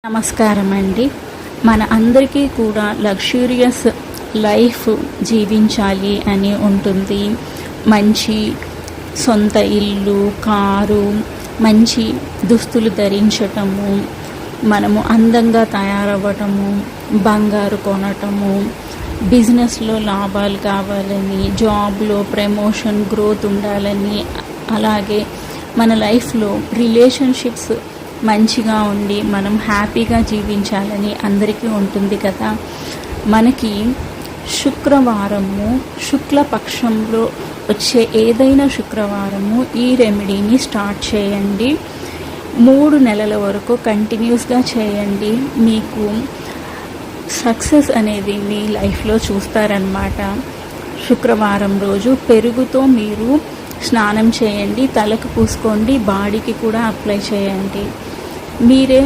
నమస్కారం అండి. మన అందరికీ కూడా లగ్జూరియస్ లైఫ్ జీవించాలి అని ఉంటుంది. మంచి సొంత ఇల్లు, కారు, మంచి దుస్తులు ధరించటము, మనము అందంగా తయారవ్వటము, బంగారు కొనటము, బిజినెస్లో లాభాలు కావాలని, జాబ్లో ప్రమోషన్ గ్రోత్ ఉండాలని, అలాగే మన లైఫ్లో రిలేషన్షిప్స్ మంచిగా ఉండి మనం హ్యాపీగా జీవించాలని అందరికీ ఉంటుంది కదా. మనకి శుక్రవారము, శుక్లపక్షంలో వచ్చే ఏదైనా శుక్రవారము ఈ రెమెడీని స్టార్ట్ చేయండి. 3 నెలల వరకు కంటిన్యూస్గా చేయండి. మీకు సక్సెస్ అనేది మీ లైఫ్లో చూస్తారనమాట. శుక్రవారం రోజు పెరుగుతో మీరు స్నానం చేయండి, తలకు పూసుకోండి, బాడీకి కూడా అప్లై చేయండి. మీరే